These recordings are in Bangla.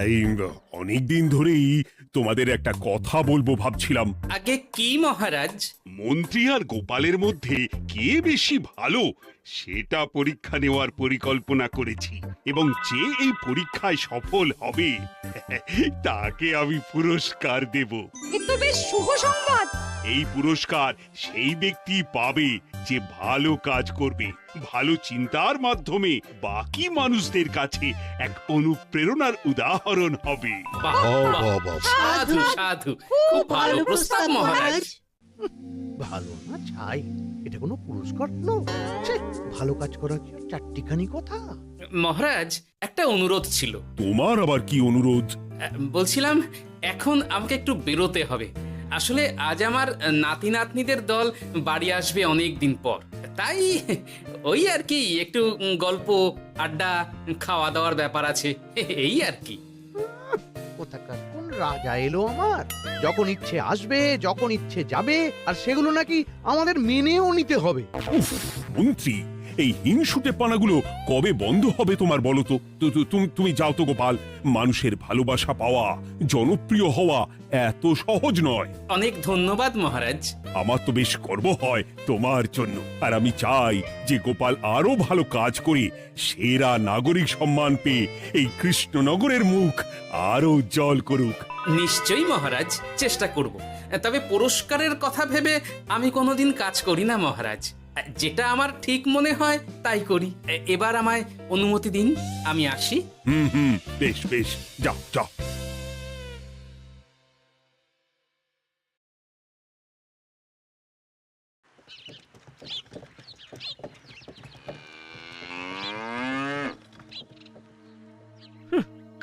এই অনেকদিন ধরেই তোমাদের একটা কথা বলবো ভাবছিলাম। আগে কি মহারাজ? মন্ত্রী আর গোপালের মধ্যে কে বেশি ভালো সেটা পরীক্ষা নেওয়ার পরিকল্পনা করেছি, এবং যে এই পরীক্ষায় সফল হবে তাকে আমি পুরস্কার দেব। এ তো বেশ শুভ সংবাদ। এই পুরস্কার সেই ব্যক্তি পাবে যে ভালো কাজ করবে, ভালো চিন্তার মাধ্যমে বাকি মানুষদের কাছে এক অনুপ্রেরণার উদাহরণ হবে। বাহ, বাহ, সাধু সাধু, খুব ভালো প্রস্তাব মহারাজ। ভালো না ছাই, এটা কোনো পুরস্কার নয়। ছে, ভালো কাজ করা কি আর চারটিখানি কথা? মহারাজ, একটা অনুরোধ ছিল। তোমার আবার কি অনুরোধ? বলছিলাম এখন আমাকে একটু বেরোতে হবে। আসলে আজ আমার নাতি নাতনিদের দল বাড়ি আসবে অনেক দিন পর, তাই ওই আর কি একটু গল্প আড্ডা খাওয়া দাওয়ার ব্যাপার আছে, এই আর কি। কোথাকার কোন রাজা এলো আমার? যখন ইচ্ছে আসবে, যখন ইচ্ছে যাবে, আর সেগুলো নাকি আমাদের মেনেও নিতে হবে। উফ, মন্ত্রী, এই হিংসুটে পানাগুলো কবে বন্ধ হবে তোমার বলো তো? তুমি যাও তো গোপাল। মানুষের ভালোবাসা পাওয়া, জনপ্রিয় হওয়া এত সহজ নয়। অনেক ধন্যবাদ মহারাজ। আমার তো বেশ গর্ব হয় তোমার জন্য, আর আমি চাই যে গোপাল আরো ভালো কাজ করে সেরা নাগরিক সম্মান পেয়ে এই কৃষ্ণনগরের মুখ আরো উজ্জ্বল করুক। নিশ্চয়ই মহারাজ, চেষ্টা করব। তবে পুরস্কারের কথা ভেবে আমি কোনোদিন কাজ করি না মহারাজ। যেটা আমার ঠিক মনে হয় তাই করি। এবার আমায় অনুমতি দিন, আমি আসি। হুম, বেশ বেশ, যাও যাও।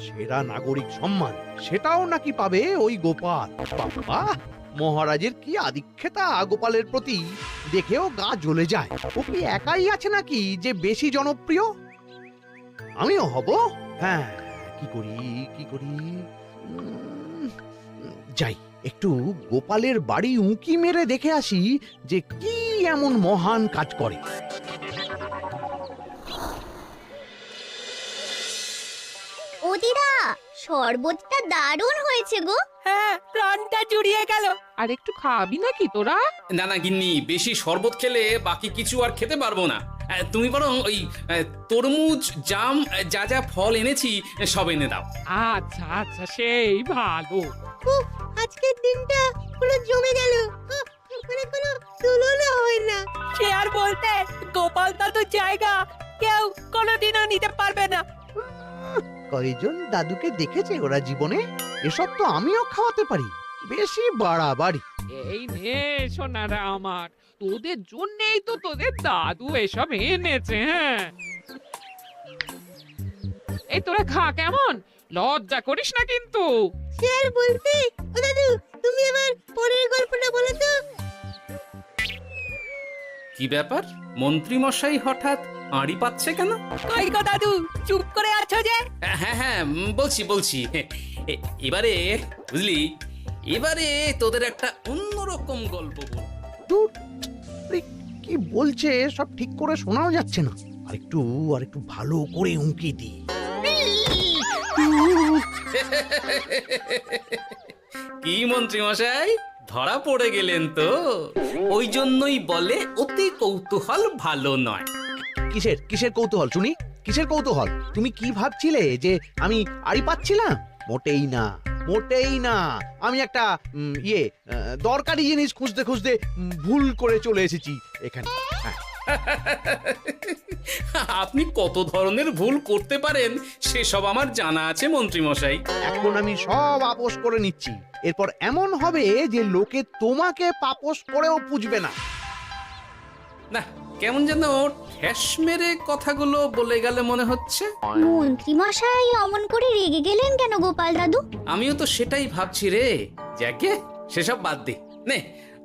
সেরা নাগরিক সম্মান সেটাও নাকি পাবে ওই গোপাল। বাবা, মহারাজের কি আদিক্ষেতা গোপালের প্রতি, দেখেও গা জ্বলে যায়। ও কি একাই আছে নাকি যে বেশি জনপ্রিয়? আমিও হব। হ্যাঁ, কি করি কি করি, যাই একটু গোপালের বাড়ি উঁকি মেরে দেখে আসি যে কি এমন মহান কাজ করে। ও দিদা, শরবতটা দারুণ হয়েছে গো। হ্যাঁ, প্রাণটা জুড়িয়ে গেল। আর একটু খাবি নাকি তোরা? না না গিন্নি, বেশি শরবত খেলে বাকি কিছু আর খেতে পারবো না। তুমি বরং ওই তরমুজ, জাম, যা যা ফল এনেছি সব এনে দাও। আচ্ছা আচ্ছা, সেই ভালো। উফ, আজকের দিনটা পুরো জমে গেল। মানে কোনো তুলনা হয় না। সে আর বলতে, গোপাল দাদুর জায়গা কেউ কোনোদিনও নিতে পারবে না। কয়জন দাদুকে দেখেছে ওরা জীবনে? এসব তো আমিও খাওয়াতে পারি। বেশি বাড়াবাড়ি। এই নে সোনারা আমার, তোদের জন্যই তো তোদের দাদু এসব এনেছে। হ্যাঁ, এই তোরা খা, কেমন লজ্জা করিস না কিন্তু। সে আর বলতে, ও দাদু, তুমি আমার পরের গল্পটা বলো তো। কি ব্যাপার, মন্ত্রী মশাই হঠাৎ আড়ি পাচ্ছে কেন? কই গো দাদু, চুপ করে আছো যে? হ্যাঁ হ্যাঁ, বলছি। এবারে বুঝলি, এবারে তোদের একটা অন্যরকম গল্প বল। দূর, আরে কি বলছে সব ঠিক করে শোনাও যাচ্ছে না। আরেকটু ভালো করে উঁকি দি। কি মন্ত্রী মশাই, ধরা পড়ে গেলেন তো? ওই জন্যই বলে অতি কৌতূহল ভালো নয়। কিসের কৌতূহল শুনি? কিসের কৌতূহল? তুমি কি ভাবছিলে যে আমি আড়ি পাচ্ছিলাম? মোটেই না। আমি একটা দরকারি জিনিস খুঁজতে খুঁজতে ভুল করে চলে এসেছি এখানে। হ্যাঁ। আপনি কত ধরনের ভুল করতে পারেন সেসব আমার জানা আছে মন্ত্রী মশাই। এখন আমি সব আপোষ করে নিচ্ছি। এরপর এমন হবে যে লোকে তোমাকে পাপোশ করেও পুজবে না। না, কেমন যেন ঠেস মেরে কথাগুলো বলে গেলে মনে হচ্ছে। মন্ত্রী মশাই অমন করে রেগে গেলেন কেন গোপাল দাদু? আমিও তো সেটাই ভাবছি রে। যাকে সেসব বাদ দে, নে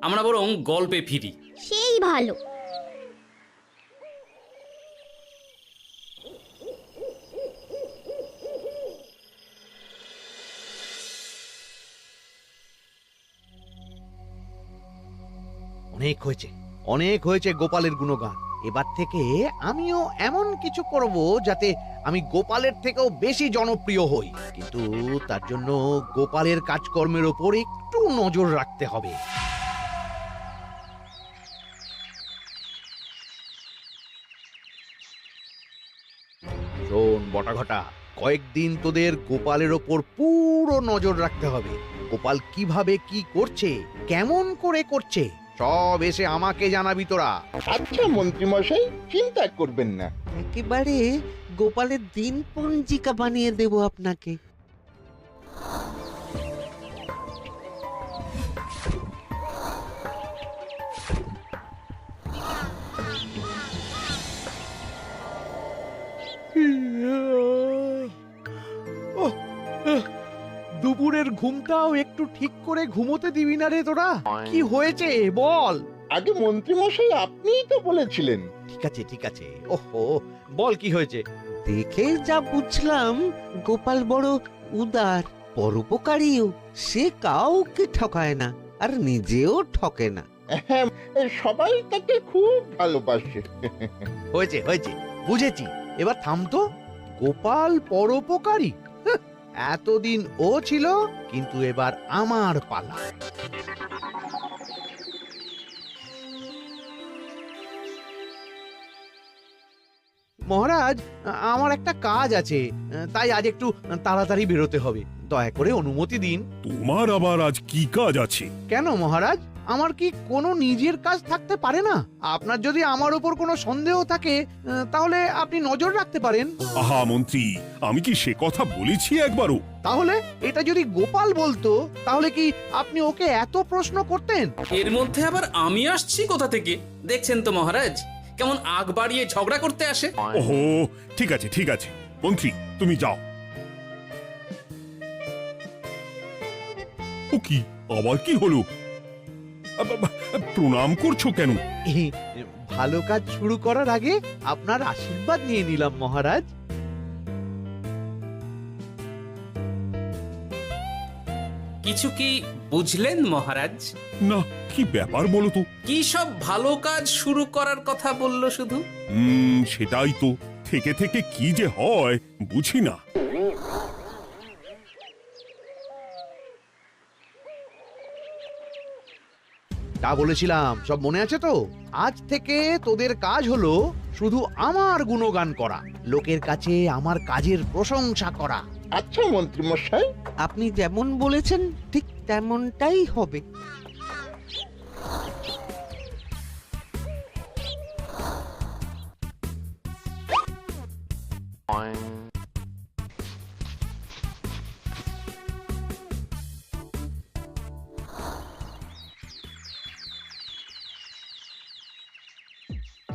আমরা বরং গল্পে ফিরি। সেই ভালো। অনেক হয়েছে গোপালের গুণগান। এবার থেকে আমিও এমন কিছু করব যাতে আমি গোপালের থেকেও বেশি জনপ্রিয় হই, কিন্তু তার জন্য গোপালের কাজকর্মের ওপর একটু নজর রাখতে হবে। শোন বটাঘটা, কয়েকদিন তোদের গোপালের ওপর পুরো নজর রাখতে হবে। গোপাল কিভাবে কি করছে, কেমন করে করছে, সব এসে আমাকে জানাবি তোরা। আচ্ছা মন্ত্রীমশাই, চিন্তা করবেন না। একেবারে গোপালের দিন পঞ্জিকা বানিয়ে দেব আপনাকে। ওহ, দুপুরের ঘুমটাও একটু ঠিক করে ঘুমোতে দিবি না রে তোরা? কি হয়েছে বল। আগে মন্ত্রীমশাই আপনিই তো বলেছিলেন। ঠিক আছে ঠিক আছে, ওহো বল কি হয়েছে। দেখে যা বুঝলাম গোপাল বড় উদার, পরোপকারীও। সে কাউকে ঠকায় না, আর নিজেও ঠকে না। হ্যাঁ, সবাই তাকে খুব ভালোবাসে। হয়েছে হয়েছে, বুঝেছি। এবার থাম তো। গোপাল পরোপকারী? হাহ, এতদিন ও ছিল, কিন্তু এবার আমার পালা। মহারাজ, আমার একটা কাজ আছে, তাই আজ একটু তাড়াতাড়ি বেরোতে হবে। দয়া করে অনুমতি দিন। তোমার আবার আজ কি কাজ আছে? কেন মহারাজ, আমার কি কোনো নিজের কাজ থাকতে পারে না? আপনার যদি আমার উপর কোনো সন্দেহ থাকে, তাহলে আপনি নজর রাখতে পারেন। আহা মন্ত্রী, আমি কি সে কথা বলেছি একবারও? তাহলে এটা যদি গোপাল বলতো, তাহলে কি আপনি ওকে এত প্রশ্ন করতেন? এর মধ্যে আবার আমি আসছি কোথা থেকে? দেখছেন তো মহারাজ, কেমন আগ বাড়িয়ে ঝগড়া করতে আসে। ওহো, ঠিক আছে ঠিক আছে, মন্ত্রী তুমি যাও। ও কি, আবার কি হলো? প্রণাম করছো কেন? ভালো কাজ শুরু করার আগে আপনার আশীর্বাদ নিয়ে নিলাম মহারাজ। কিছু কি বুঝলেন মহারাজ? না, কি ব্যাপার বলো তো? কি সব ভালো কাজ শুরু করার কথা বললো শুধু? সেটাই তো, থেকে থেকে কি যে হয় বুঝি না। তা বলেছিলাম, সব মনে আছে তো? আজ থেকে তোদের কাজ হলো শুধু আমার গুণগান করা, লোকের কাছে আমার কাজের প্রশংসা করা। আচ্ছা মন্ত্রীমশাই। আপনি যেমন বলেছেন ঠিক তেমনটাই হবে।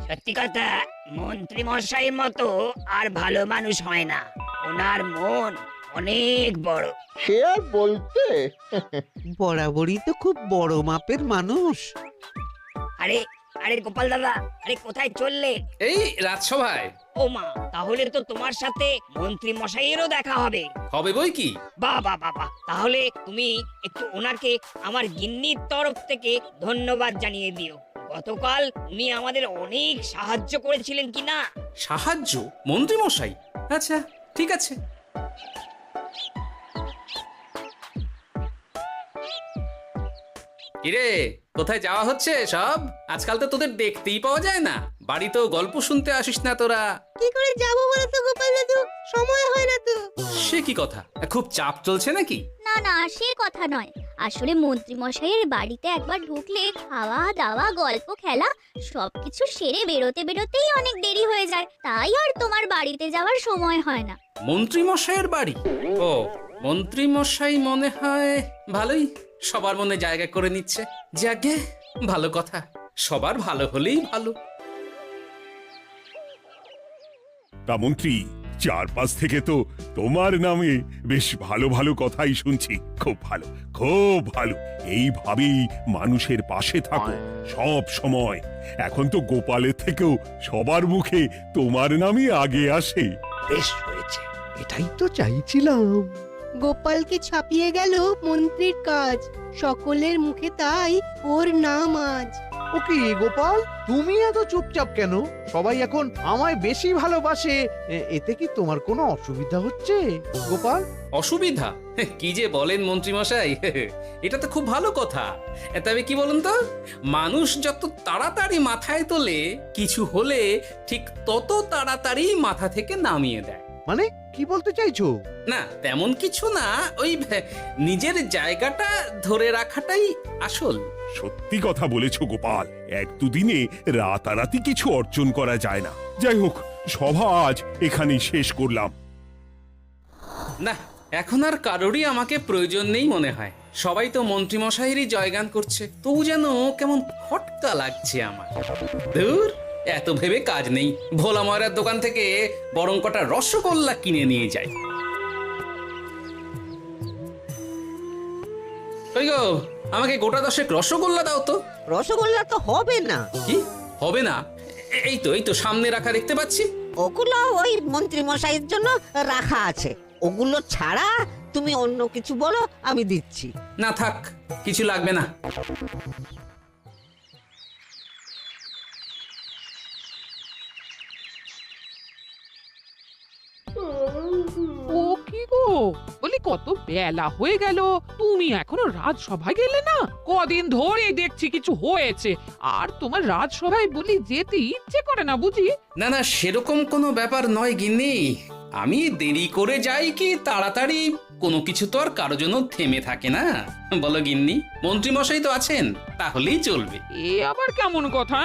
সত্যি কথা, মন্ত্রী মশাইয়ের মতো আর ভালো মানুষ হয় না। ওনার মন অনেক বড়। সে আর বলতে। বরাবরই তো খুব বড় মাপের মানুষ। আরে আরে গোপাল দাদা, আরে কোথায় চললে? এই রাজসভায়। ও মা, তাহলে তো তোমার সাথে মন্ত্রী মশাইয়েরও দেখা হবে। হবে বই কি? বাহ বাহ বাহ বাহ, তাহলে তুমি একটু ওনাকে আমার গিন্নির তরফ থেকে ধন্যবাদ জানিয়ে দিও। গতকাল উনি আমাদের অনেক সাহায্য করেছিলেন কি না? সাহায্য? মন্ত্রী মশাই? আচ্ছা ঠিক আছে। কিরে, কোথায় যাওয়া হচ্ছে সব? আজকাল তো তোদের দেখতেই পাওয়া যায় না। বাড়িতেও গল্প শুনতে আসিস না তোরা। কি করে যাবো বলো তো গোপাল দাদু, সময় হয় না তো। সে কি কথা, খুব চাপ চলছে নাকি? না না, সে কথা নয়। আসলে মন্ত্রী মশাইয়ের বাড়িতে একবার ঢুকলে খাওয়া দাওয়া গল্প খেলা সবকিছু সেরে বেরোতে বেরোতেই অনেক দেরি হয়ে যায়, তাই আর তোমার বাড়িতে যাওয়ার সময় হয় না। মন্ত্রী মশাইয়ের বাড়ি? ও, মন্ত্রী মশাই মনে হয় ভালোই সবার মনে জায়গা করে নিচ্ছে। যাকে ভালো কথা, সবার ভালো হলেই ভালো। তা মন্ত্রী, চারপাশ থেকে তো তোমার নামে বেশ ভালো ভালো কথাই শুনছি। খুব ভালো, খুব ভালো। এইভাবেই মানুষের পাশে থাকো সব সময়। এখন তো গোপালের থেকেও সবার মুখে তোমার নামই আগে আসে। বেশ হয়েছে, এটাই তো চাইছিলাম। গোপালকে ছাপিয়ে গেল মন্ত্রীর কাজ, সকলের মুখে তাই ওর নাম আজ। ও কি গোপাল, তুমি এত চুপচাপ কেন? সবাই এখন আমায় বেশি ভালোবাসে, এতে কি তোমার কোনো অসুবিধা হচ্ছে গোপাল? অসুবিধা? কি যে বলেন মন্ত্রীমশাই, এটা তো খুব ভালো কথা। তবে কি বলুন তো, মানুষ যত তাড়াতাড়ি মাথায় তোলে, কিছু হলে ঠিক তত তাড়াতাড়ি মাথা থেকে নামিয়ে দেয়। মানে কি বলতে চাইছো? না তেমন কিছু না, ওই নিজের জায়গাটা ধরে রাখাটাই আসল। সত্যি কথা বলেছো গোপাল, এক দুদিনে রাতারাতি কিছু অর্জন করা যায় না। যাই হোক, সভা আজ এখানেই শেষ করলাম। না, এখন আর কারোরই আমাকে প্রয়োজন নেই মনে হয়। সবাই তো মন্ত্রীমশাইয়েরই জয়গান করছে, তবু যেন কেমন খটকা লাগছে আমার। ধুর, এত ভেবে কাজ নেই, ভোলা ময়রার দোকান থেকে বরং কটা রসগোল্লা কিনে নিয়ে যাই। ওই গো, আমাকে গোটা 10 রসগোল্লা দাও তো। রসগোল্লা তো হবে না। কি হবে না? এই তো সামনে রাখা দেখতে পাচ্ছি। ওগুলো ওই মন্ত্রী মশাইয়ের জন্য রাখা আছে। ওগুলো ছাড়া তুমি অন্য কিছু বলো, আমি দিচ্ছি। না থাক, কিছু লাগবে না। ও কি গো, বলি কত বেলা হয়ে গেল, তুমি এখনো রাজসভায় গেলে না? কদিন ধরে দেখছি কিছু হয়েছে, আর তোমার রাজসভায় বলি যেতে ইচ্ছে করে না বুঝি? না না, সেরকম কোনো ব্যাপার নয় গিন্নি। আমি দেরি করে যাই কি তাড়াতাড়ি, কোনো কিছু তো আর কারো জন্য থেমে থাকে না, বলো গিন্নি? মন্ত্রীমশাই তো আছেন, তাহলেই চলবে। এ আবার কেমন কথা?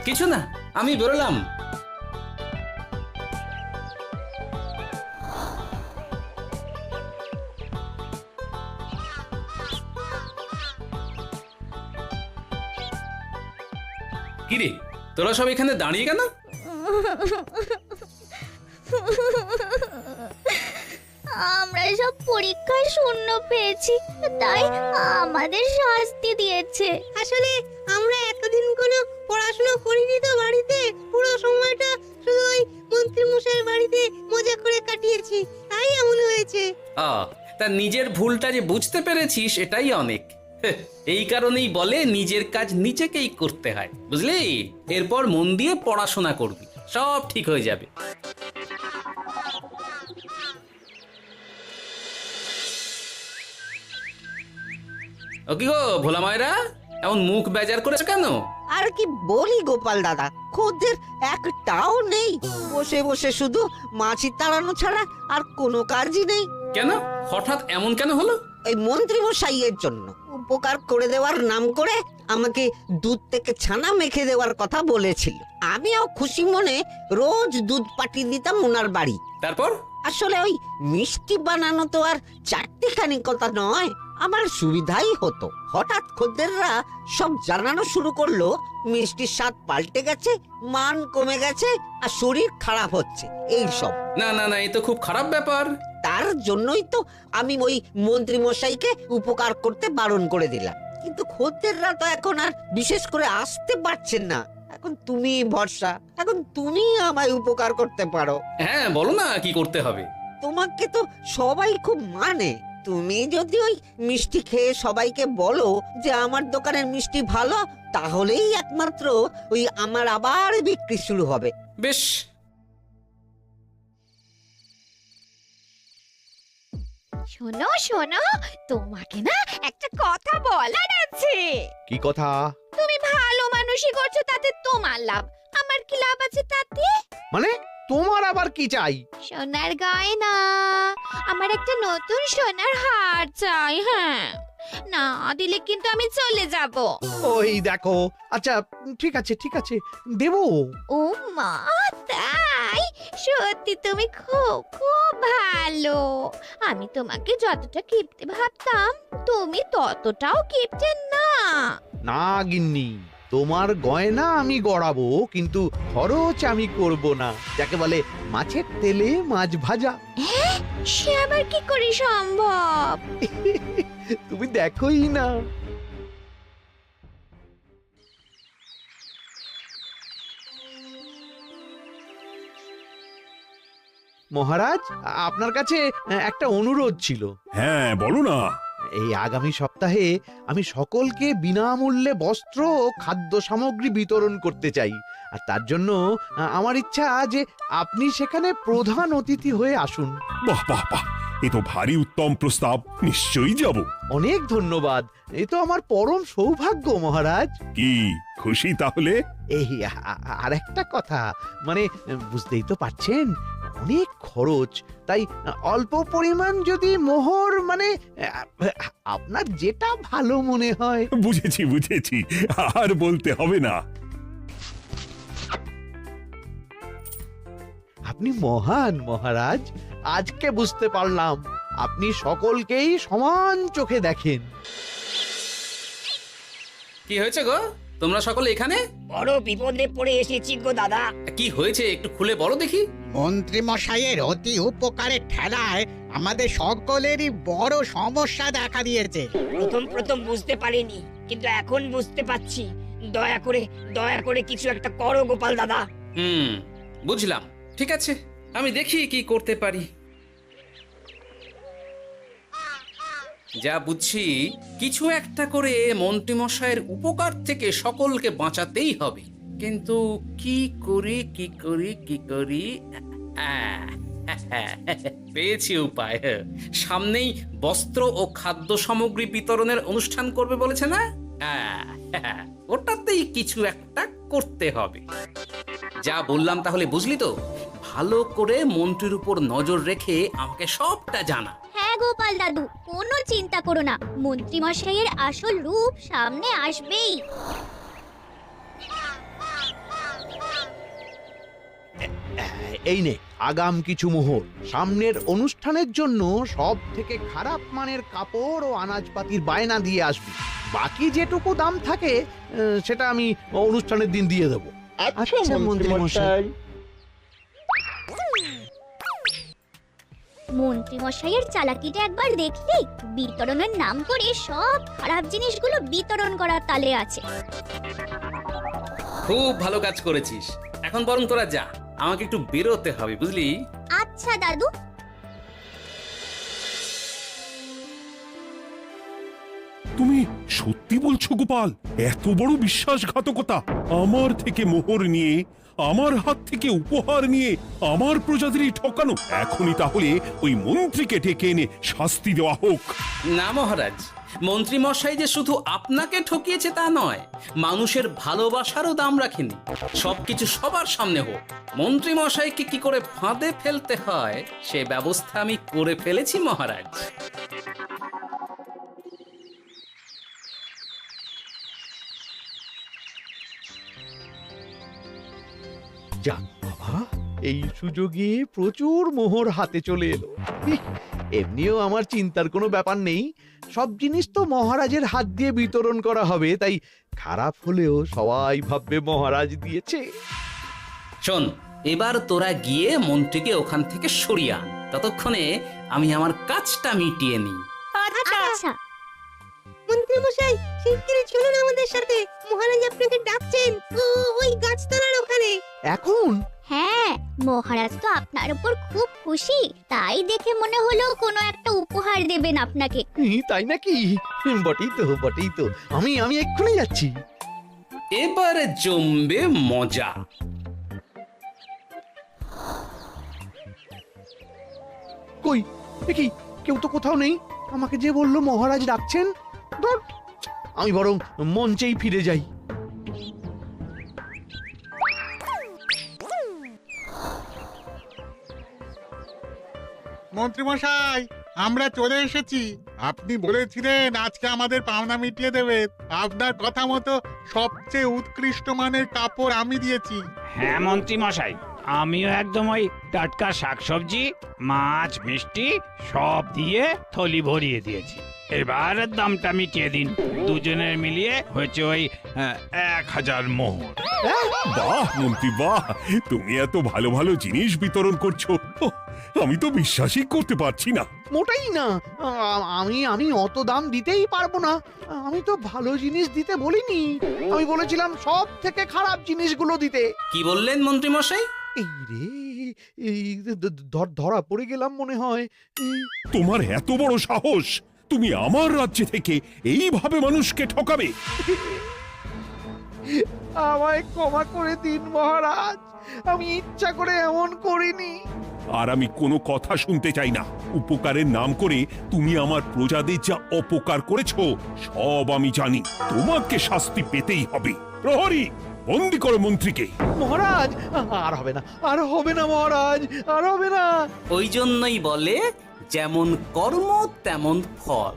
কিছু না, আমি বেরোলাম। কিরে, তোরা সব এখানে দাঁড়িয়ে কেন? আমরা সব পরীক্ষায় শূন্য পেয়েছি, তাই আমাদের শাস্তি দিয়েছে। আসলে আমরা এতদিন কোনো পড়াশোনা করিনি তো বাড়িতে, পুরো সময়টা শুধু ওই মন্ত্রী মশাইয়ের বাড়িতে মজা করে কাটিয়েছি, তাই এমন হয়েছে। তা নিজের ভুলটা যে বুঝতে পেরেছিস, এটাই অনেক। এই কারণেই বলে নিজের কাজ নিজেকেই করতে হয়, বুঝলি? এরপর মন দিয়ে পড়াশোনা করবি, সব ঠিক হয়ে যাবে। ও কি গো ভোলা ময়রা, এমন মুখ বেজার করেছো কেন? আর কি বলি গোপাল দাদা, খদ্দের একটাও নেই। বসে বসে শুধু মাছি তাড়ানো ছাড়া আর কোনো কাজই নেই। কেন, হঠাৎ এমন কেন হলো? এই মন্ত্রী মশাইয়ের জন্য উপকার করে দেওয়ার নাম করে আমাকে দুধ থেকে ছানা মেখে দেওয়ার কথা বলেছিল। আমিও খুশি মনে রোজ দুধ পাঠিয়ে দিতাম ওনার বাড়ি। তারপর? আসলে ওই মিষ্টি বানানো তো আর চারটিখানি কথা নয়, আমার সুবিধাই হতো। হঠাৎ খদ্দেররা সব জানানো শুরু করলো মিষ্টির স্বাদ পাল্টে গেছে, মান কমে গেছে, আর শরীর খারাপ হচ্ছে, এই সব। না না না, এ তো খুব খারাপ ব্যাপার। তার জন্যই তো আমি ওই মন্ত্রী মশাইকে উপকার করতে বারণ করে দিলাম। কিন্তু খদ্দেররা তো এখন আর বিশেষ করে আসতে পারছেন না। এখন তুমি ভরসা, এখন তুমি আমায় উপকার করতে পারো। হ্যাঁ বলো না, কি করতে হবে? তোমাকে তো সবাই খুব মানে। তুমি যদি ওই মিষ্টি খেয়ে সবাইকে বলো যে আমার দোকানের মিষ্টি ভালো, তাহলেই একমাত্র ওই আমার আবার বিক্রি শুরু হবে। বেশ। শোনো শোনো, তোমাকে না একটা কথা বলার আছে। কি কথা? তুমি ভালো মানুষই করছো, তাতে তোমার লাভ, আমার কি লাভ আছে তাতে? মানে তোমার আবার কি চাই? সোনার গয়না, আমার একটা নতুন সোনার হার চাই। হ্যাঁ, না দিলে কিন্তু আমি চলে যাব। ওই দেখো, আচ্ছা ঠিক আছে ঠিক আছে, দেবো। ও মা, তাই? সত্যি তুমি খুব খুব ভালো। আমি তোমাকে যতটা কিপটে ভাবতাম, তুমি ততটাও কিপটে না। না গিন্নি, তোমার গয়না আমি গড়াবো, কিন্তু খরচ আমি করব না। যাকে বলে মাছের তেলে মাছ ভাজা। সে আবার কি করে সম্ভব? তুমি দেখোই না। মহারাজ, আপনার কাছে একটা অনুরোধ ছিল। হ্যাঁ বলো না। এই আগামী সপ্তাহে আমি সকলকে বিনামূল্যে বস্ত্র ও খাদ্য সামগ্রী বিতরণ করতে চাই। আর তার জন্য আমার ইচ্ছা যে আপনি সেখানে প্রধান অতিথি হয়ে আসুন। বাহ বাহ বাহ, এ তো ভারী উত্তম প্রস্তাব, নিশ্চয়ই যাব। অনেক ধন্যবাদ, এ তো আমার পরম সৌভাগ্য মহারাজ। কি খুশি তাহলে? এই আর একটা কথা, মানে বুঝতেই তো পারছেন অনেক খরচ, তাই অল্প পরিমাণ যদি মোহর, মানে আপনার যেটা ভালো মনে হয়। বুঝেছি বুঝেছি, আর বলতে হবে না। আপনি মহান মহারাজ, আজকে বুঝতে পারলাম আপনি সকলকেই সমান চোখে দেখেন। কি হয়েছে গো, তোমরা সকলে এখানে? বড় বিপদে পড়ে এসেছি গো দাদা। কি হয়েছে একটু খুলে বলো দেখি। মন্ত্রী মশাইয়ের অতি উপকারের ঠেলায় আমাদের সকলেরই বড় সমস্যা দেখা দিয়েছে। প্রথম বুঝতে পারিনি, কিন্তু এখন বুঝতে পারছি। দয়া করে কিছু একটা করো গোপাল দাদা। বুঝলাম, ঠিক আছে, আমি দেখি কি করতে পারি। যা বুঝছি, কিছু একটা করে মন্ত্রীমশাইয়ের উপকার থেকে সকলকে বাঁচাতেই হবে। কিন্তু কি করি পেয়েছি উপায়। সামনেই বস্ত্র ও খাদ্য সামগ্রী বিতরণের অনুষ্ঠান করবে বলেছে না? ওটাতেই কিছু একটা করতে হবে। যা বললাম তাহলে বুঝলি তো? ভালো করে মন্ত্রীর উপর নজর রেখে আমাকে সবটা জানা। হ্যাঁ গোপাল দাদু, কোনো চিন্তা করো না, মন্ত্রী মশাইয়ের আসল রূপ সামনে আসবেই। এই নে আগাম কিছু মোহর। সামনের অনুষ্ঠানের জন্য সব থেকে খারাপ মানের কাপড় ও আনাজপাতির বায়না দিয়ে আসবি। বাকি যেটুকু দাম থাকে সেটা আমি অনুষ্ঠানের দিন দিয়ে দেবো। আচ্ছা মন্ত্রী মশাই। মন্ত্রী মশাইয়ের চালাকিটা একবার দেখলি? বিতরণের নাম করে সব খারাপ জিনিসগুলো বিতরণ করার তালে আছে। খুব ভালো কাজ করেছিস। এখন বরং তোরা যা, আমাকে একটু বেরোতে হবে, বুঝলি? আচ্ছা দাদু। তুমি সত্যি বলছো গোপাল? এত বড় বিশ্বাসঘাতকতা! আমার থেকে মোহর নিয়ে, আমার হাত থেকে উপহার নিয়ে আমার প্রজাদেরই ঠকানো। এখনই তাহলে ওই মন্ত্রীকে ডেকে এনে শাস্তি দেওয়া হোক। না মহারাজ, মন্ত্রী মশাই যে শুধু আপনাকে ঠকিয়েছে তা নয়, মানুষের ভালোবাসারও দাম রাখেনি। সবকিছু সবার সামনে হোক। মন্ত্রী মশাইকে কি করে ফাঁদে ফেলতে হয় সে ব্যবস্থা আমি করে ফেলেছি মহারাজ। যাক বাবা, এই সুযোগে প্রচুর মোহর হাতে চলে এলো। এমনিও আমার চিন্তার কোনো ব্যাপার নেই, সব জিনিস তো মহারাজের হাত দিয়ে বিতরণ করা হবে, তাই খারাপ হলেও সবাই ভাববে মহারাজ দিয়েছে। শোন, এবার তোরা গিয়ে মন্ত্রীকে ওখান থেকে সরিয়ে আন। ততক্ষণে আমি আমার কাজটা মিটিয়ে নিই। আচ্ছা। মন্ত্রী মশাই, শিগগিরই চলুন আমাদের সাথে, মহারাজ আপনাকে ডাকছেন ওই গাছতলার ওখানে। এখন? হ্যাঁ, মহারাজ তো আপনার উপর খুব খুশি, তাই দেখে মনে হলো কোনো একটা উপহার দেবেন আপনাকে। তাই নাকি? বটেই তো, আমি এক্ষুনি যাচ্ছি। এবারে জমবে মজা। কই দেখি কেউ তো কোথাও নেই। আমাকে যে বললো মহারাজ ডাকছেন, ধুর, আমি বরং মঞ্চেই ফিরে যাই। মন্ত্রী মশাই, আমরা চলে এসেছি। আপনি বলেছিলেন আজকে আমাদের পাওনা মিটিয়ে দেবেন। আপনার কথা মতো সবচেয়ে উৎকৃষ্ট মানের কাপড় আমি দিয়েছি। হ্যাঁ মন্ত্রী মশাই, আমিও একদম ওই টাটকা শাকসবজি, মাছ, মিষ্টি সব দিয়ে থলি ভরিয়ে দিয়েছি। এবার দামটা মিটিয়ে দিন। দুজনের মিলিয়ে হয়েছে ওই 1000 মোহর। বাহ মন্ত্রী বাহ, তুমি এত ভালো ভালো জিনিস বিতরণ করছো, আমি তো বিশ্বাসই করতে পারছি না। মোটাই না, আমি অত দাম দিতেই পারবো না। আমি তো ভালো জিনিস দিতে বলিনি, আমি বলেছিলাম সব থেকে খারাপ জিনিসগুলো দিতে। কি বললেন মন্ত্রী মশাই? এই রে, এই ধরা পড়ে গেলাম মনে হয়। তোমার এত বড় সাহস! তুমি আমার রাজ্যে থেকে এইভাবে মানুষকে ঠকাবে? আমায় ক্ষমা করে দিন মহারাজ, আমি ইচ্ছা করে এমন করিনি। আর আমি কোনো কথা শুনতে চাই না। উপকারের নাম করে তুমি আমার প্রজাদের যা অপকার করেছো সব আমি জানি। তোমাকে শাস্তি পেতেই হবে। প্রহরী, বন্দি করো মন্ত্রীকে। মহারাজ, আর হবে না, আর হবে না মহারাজ, আর হবে না। ওই জন্যই বলে যেমন কর্ম তেমন ফল।